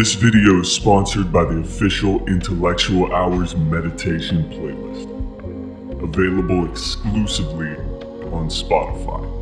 This video is sponsored by the official Intellectual Hours meditation playlist, available exclusively on Spotify.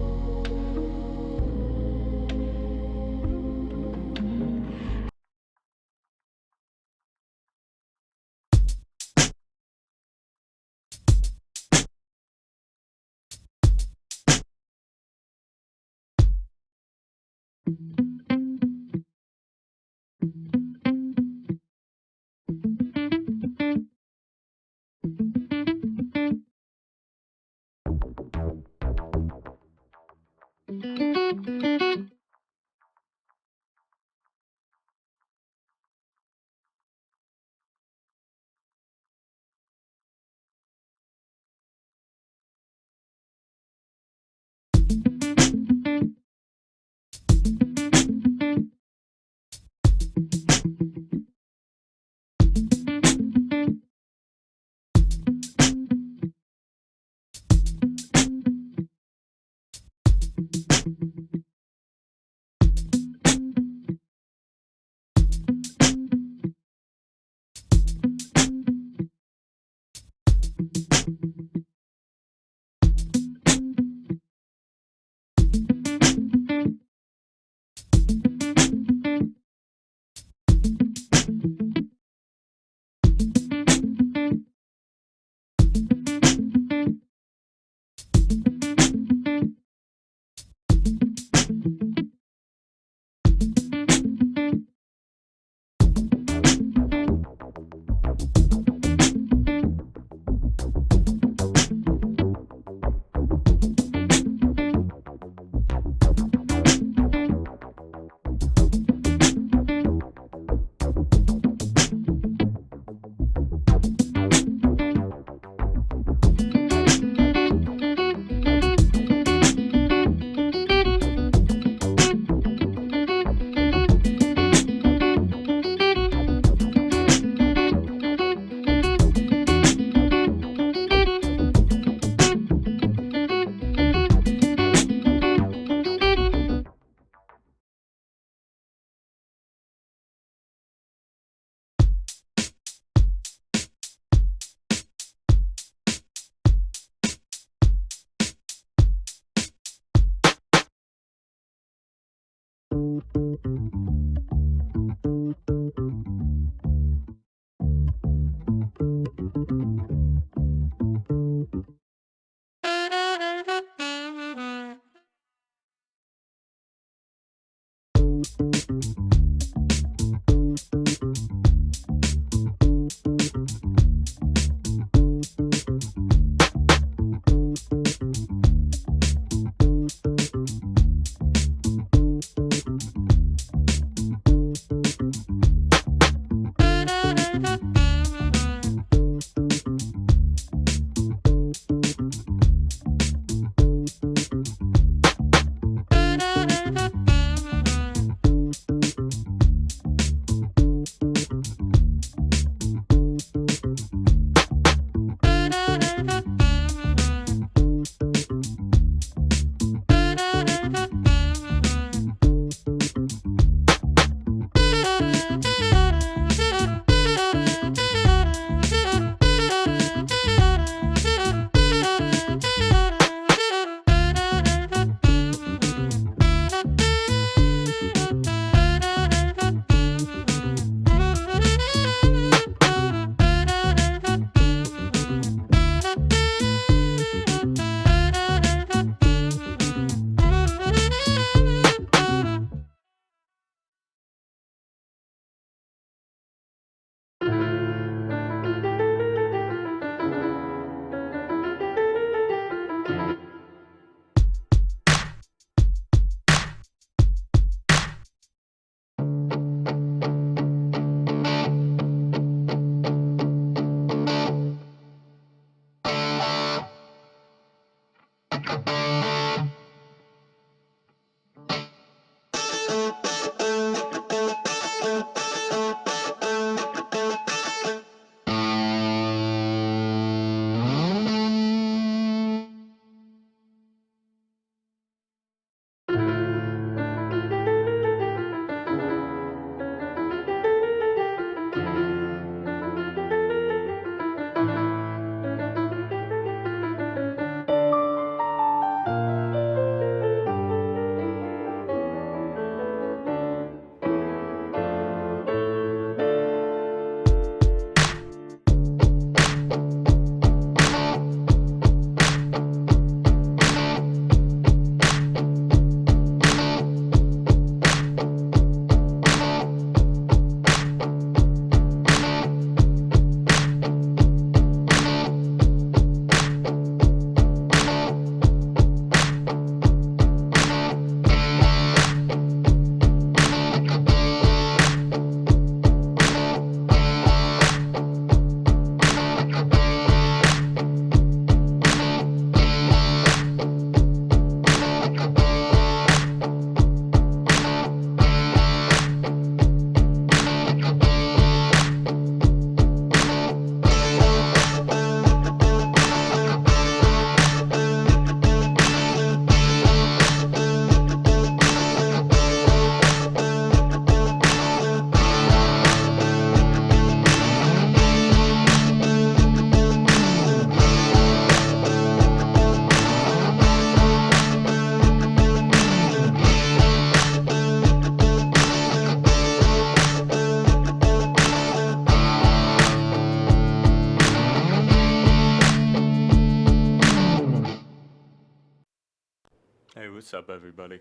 What's up, everybody?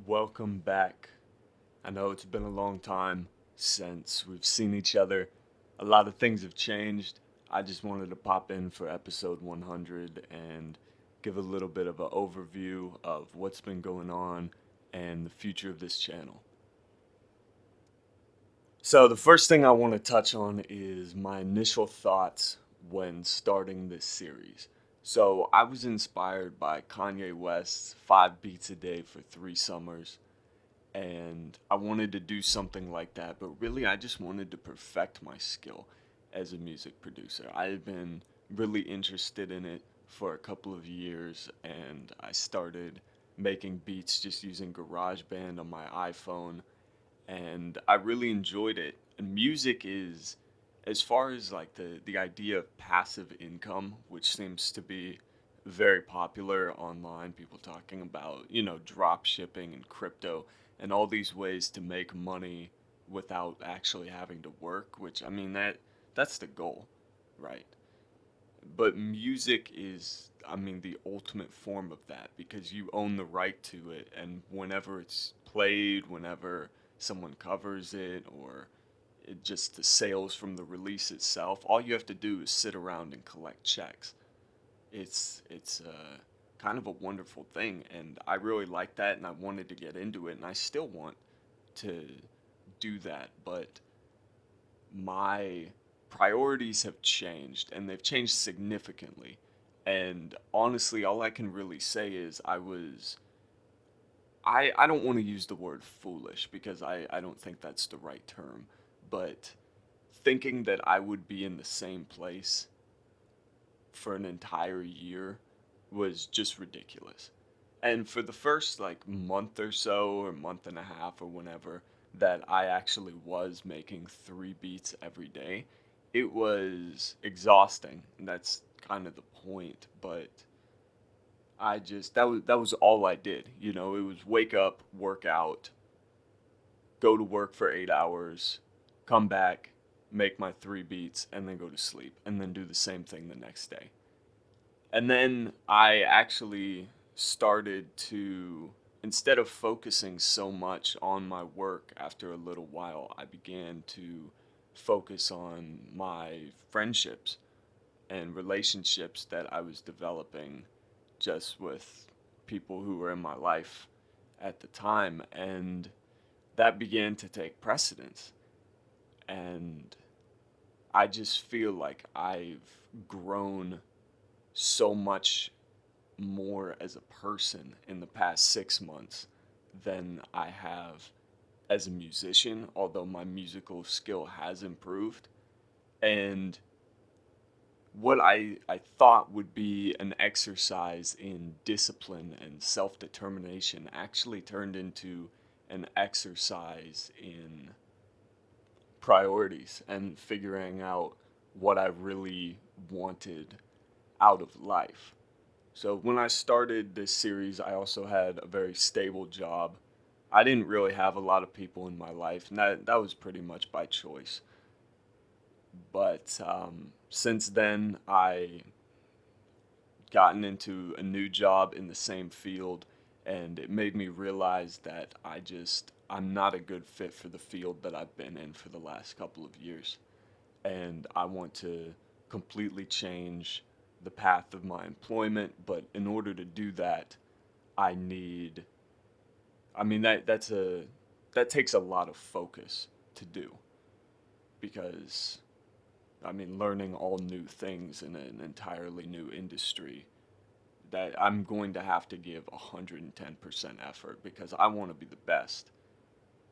Welcome back. I know it's been a long time since we've seen each other. A lot of things have changed. I just wanted to pop in for episode 100 and give a little bit of an overview of what's been going on and the future of this channel. So, the first thing I want to touch on is my initial thoughts when starting this series. So, I was inspired by Kanye West's 5 beats a day for 3 summers, and I wanted to do something like that, but really I just wanted to perfect my skill as a music producer. I had been really interested in it for a couple of years, and I started making beats just using GarageBand on my iPhone, and I really enjoyed it. And music is, as far as like the idea of passive income, which seems to be very popular online, people talking about, drop shipping and crypto and all these ways to make money without actually having to work, which I mean that's the goal, right? But music is, I mean, the ultimate form of that because you own the right to it, and whenever it's played, whenever someone covers it, or just the sales from the release itself, all you have to do is sit around and collect checks. It's kind of a wonderful thing, and I really like that, and I wanted to get into it, and I still want to do that, but my priorities have changed, and they've changed significantly. And honestly, all I can really say is I don't want to use the word foolish because I don't think that's the right term, but thinking that I would be in the same place for an entire year was just ridiculous. And for the first like month or so, or month and a half, or whenever that I actually was making 3 beats every day, it was exhausting. And that's kind of the point. But I just that was all I did. It was wake up, work out, go to work for 8 hours, come back, make my 3 beats, and then go to sleep, and then do the same thing the next day. And then I actually started to, instead of focusing so much on my work after a little while, I began to focus on my friendships and relationships that I was developing just with people who were in my life at the time. And that began to take precedence. And I just feel like I've grown so much more as a person in the past 6 months than I have as a musician, although my musical skill has improved. And what I thought would be an exercise in discipline and self determination actually turned into an exercise in priorities and figuring out what I really wanted out of life. So when I started this series, I also had a very stable job. I didn't really have a lot of people in my life, and that was pretty much by choice. But since then, I gotten into a new job in the same field, and it made me realize that I'm not a good fit for the field that I've been in for the last couple of years. And I want to completely change the path of my employment, but in order to do that, I need I mean that takes a lot of focus to do because I mean learning all new things in an entirely new industry that I'm going to have to give 110% effort because I want to be the best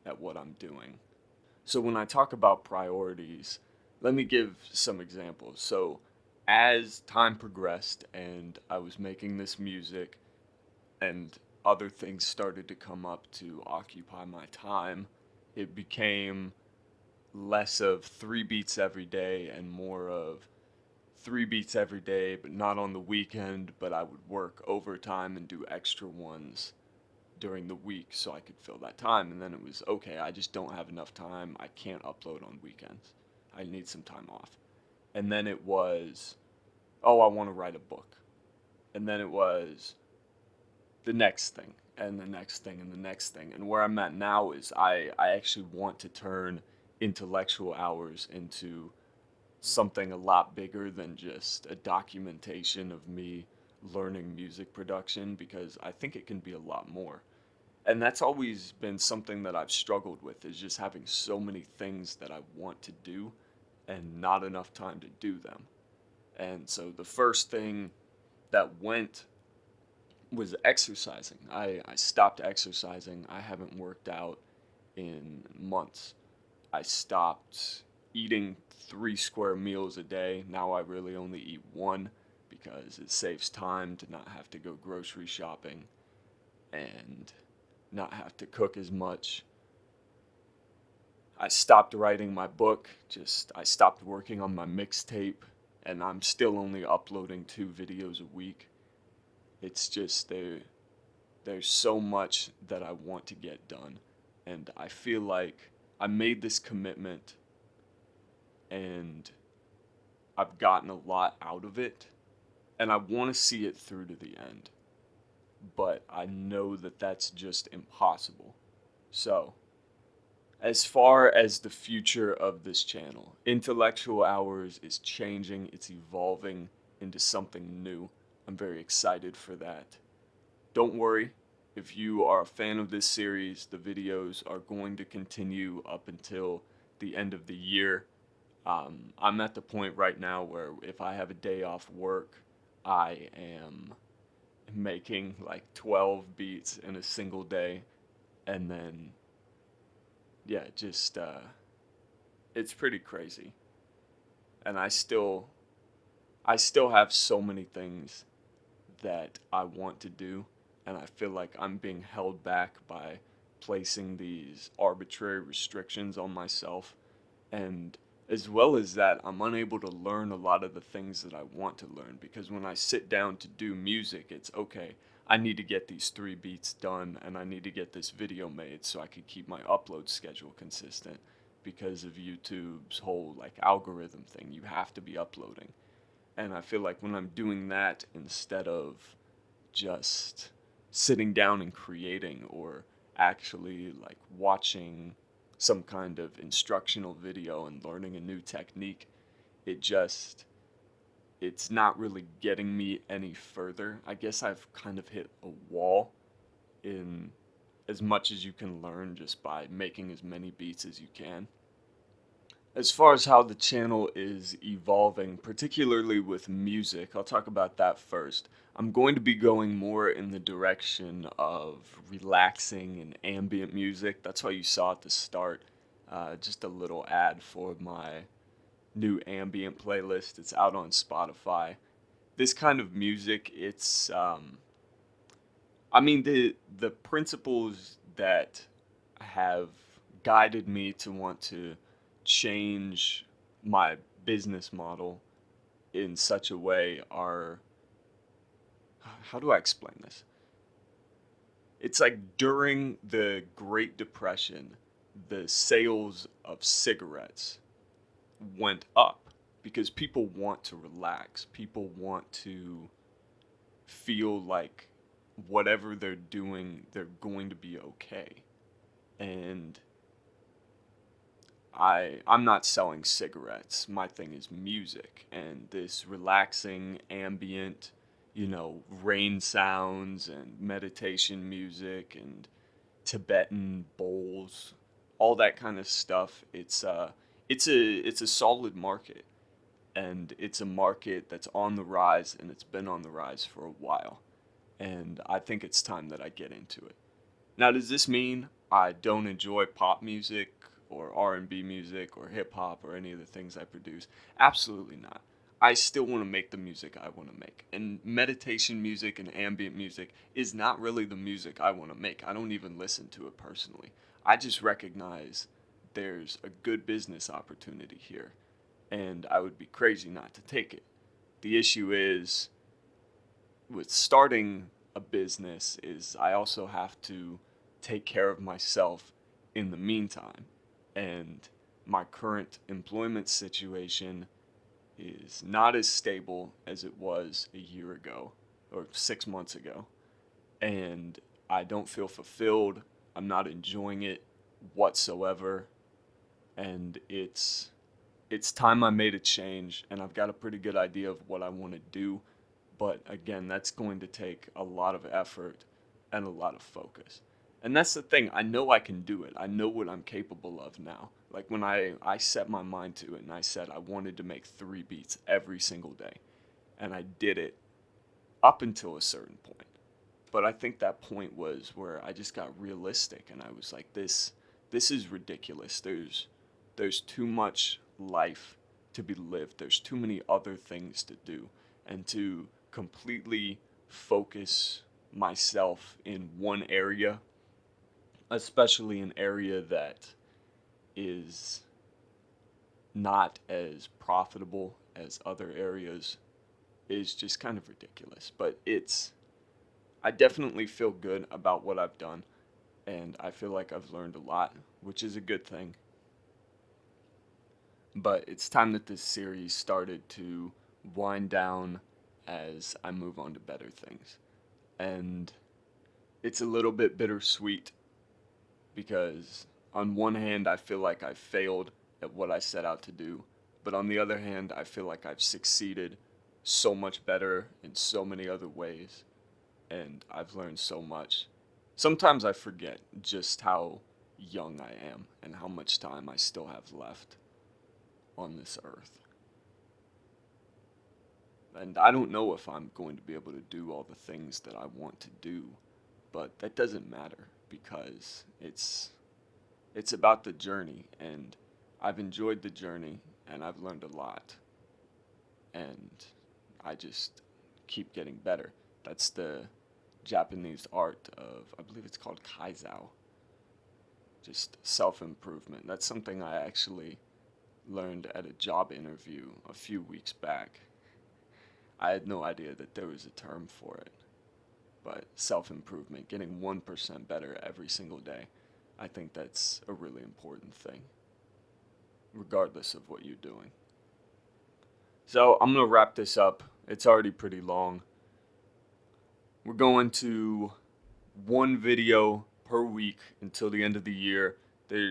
at what I'm doing. So when I talk about priorities, let me give some examples. So as time progressed and I was making this music and other things started to come up to occupy my time, it became less of 3 beats every day and more of 3 beats every day, but not on the weekend, but I would work overtime and do extra ones during the week so I could fill that time. And then it was okay, I just don't have enough time. I can't upload on weekends. I need some time off. And then it was, oh, I want to write a book. And then it was the next thing. and the next thing and the next thing. And where I'm at now is I actually want to turn intellectual hours into something a lot bigger than just a documentation of me learning music production, because I think it can be a lot more. And that's always been something that I've struggled with, is just having so many things that I want to do and not enough time to do them. And so the first thing that went was exercising. I stopped exercising. I haven't worked out in months. I stopped eating 3 square meals a day. Now I really only eat one because it saves time to not have to go grocery shopping and not have to cook as much. I stopped writing my book, just I stopped working on my mixtape, and I'm still only uploading 2 videos a week. It's just there's so much that I want to get done, and I feel like I made this commitment and I've gotten a lot out of it, and I want to see it through to the end. But I know that that's just impossible. So, as far as the future of this channel, Intellectual Hours is changing, it's evolving into something new. I'm very excited for that. Don't worry, if you are a fan of this series, the videos are going to continue up until the end of the year. I'm at the point right now where if I have a day off work, I am making like 12 beats in a single day, and then yeah, just it's pretty crazy. And I still have so many things that I want to do, and I feel like I'm being held back by placing these arbitrary restrictions on myself. And as well as that, I'm unable to learn a lot of the things that I want to learn, because when I sit down to do music, it's okay. I need to get these 3 beats done, and I need to get this video made so I could keep my upload schedule consistent, because of YouTube's whole like algorithm thing. You have to be uploading. And I feel like when I'm doing that instead of just sitting down and creating, or actually like watching some kind of instructional video and learning a new technique, it just it's not really getting me any further. I guess I've kind of hit a wall in as much as you can learn just by making as many beats as you can. As far as how the channel is evolving, particularly with music, I'll talk about that first. I'm going to be going more in the direction of relaxing and ambient music. That's why you saw at the start just a little ad for my new ambient playlist. It's out on Spotify. This kind of music, I mean, the principles that have guided me to want to change my business model in such a way are, how do I explain this? It's like during the Great Depression, the sales of cigarettes went up because people want to relax. People want to feel like whatever they're doing, they're going to be okay. And I'm not selling cigarettes. My thing is music, and this relaxing ambient, rain sounds and meditation music and Tibetan bowls, all that kind of stuff. It's a solid market, and it's a market that's on the rise, and it's been on the rise for a while. And I think it's time that I get into it. Now, does this mean I don't enjoy pop music or R&B music or hip hop or any of the things I produce? Absolutely not. I still want to make the music I want to make. And meditation music and ambient music is not really the music I want to make. I don't even listen to it personally. I just recognize there's a good business opportunity here, and I would be crazy not to take it. The issue is with starting a business is I also have to take care of myself in the meantime. And my current employment situation is not as stable as it was a year ago or 6 months ago. And I don't feel fulfilled. I'm not enjoying it whatsoever. And it's time I made a change, and I've got a pretty good idea of what I want to do. But again, that's going to take a lot of effort and a lot of focus. And that's the thing. I know I can do it. I know what I'm capable of now. Like when I set my mind to it and I said I wanted to make 3 beats every single day. And I did it up until a certain point. But I think that point was where I just got realistic and I was like, this is ridiculous. There's too much life to be lived. There's too many other things to do. And to completely focus myself in one area, especially an area that is not as profitable as other areas, is just kind of ridiculous. But I definitely feel good about what I've done, and I feel like I've learned a lot, which is a good thing. But it's time that this series started to wind down as I move on to better things. And it's a little bit bittersweet because, on one hand, I feel like I failed at what I set out to do, but on the other hand, I feel like I've succeeded so much better in so many other ways, and I've learned so much. Sometimes I forget just how young I am and how much time I still have left on this earth. And I don't know if I'm going to be able to do all the things that I want to do, but that doesn't matter because it's about the journey, and I've enjoyed the journey and I've learned a lot, and I just keep getting better. That's the Japanese art of, I believe it's called kaizao, just self-improvement. That's something I actually learned at a job interview a few weeks back. I had no idea that there was a term for it, but self-improvement, getting 1% better every single day, I think that's a really important thing, regardless of what you're doing. So I'm going to wrap this up. It's already pretty long. We're going to one video per week until the end of the year.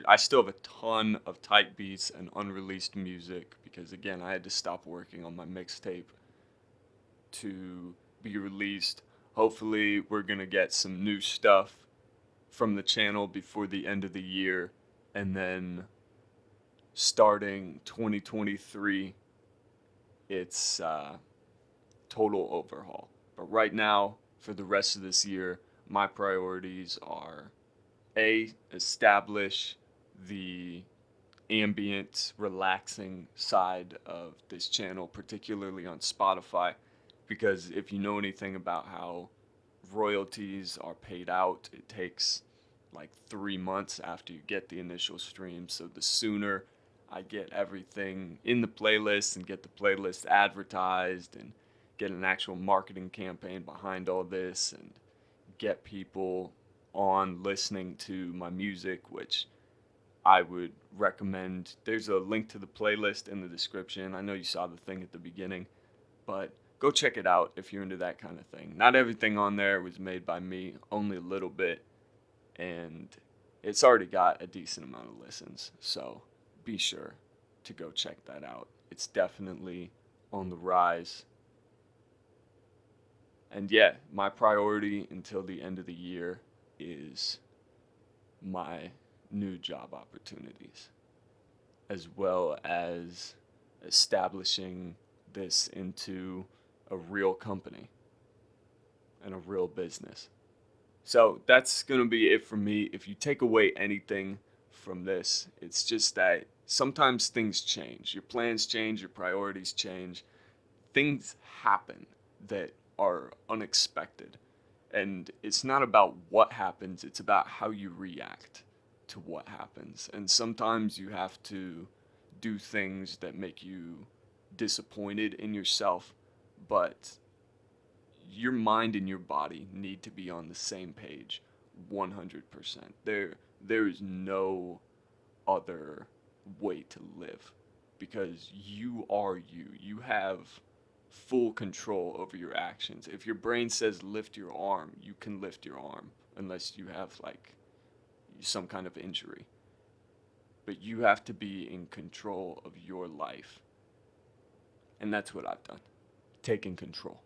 I still have a ton of type beats and unreleased music because, again, I had to stop working on my mixtape to be released. Hopefully, we're going to get some new stuff from the channel before the end of the year. And then starting 2023, it's total overhaul. But right now, for the rest of this year, my priorities are establish the ambient, relaxing side of this channel, particularly on Spotify, because if you know anything about how royalties are paid out, it takes like 3 months after you get the initial stream. So the sooner I get everything in the playlist and get the playlist advertised and get an actual marketing campaign behind all this and get people on listening to my music, which I would recommend. There's a link to the playlist in the description. I know you saw the thing at the beginning, but go check it out if you're into that kind of thing. Not everything on there was made by me, only a little bit, and it's already got a decent amount of listens, so be sure to go check that out. It's definitely on the rise. And yeah, my priority until the end of the year is my new job opportunities, as well as establishing this into a real company and a real business. So that's going to be it for me. If you take away anything from this, it's just that sometimes things change. Your plans change, your priorities change. Things happen that are unexpected. And it's not about what happens, it's about how you react to what happens. And sometimes you have to do things that make you disappointed in yourself, but your mind and your body need to be on the same page 100%. There is no other way to live because you are you. You have full control over your actions. If your brain says lift your arm, you can lift your arm unless you have like some kind of injury. But you have to be in control of your life. And that's what I've done. Taking control.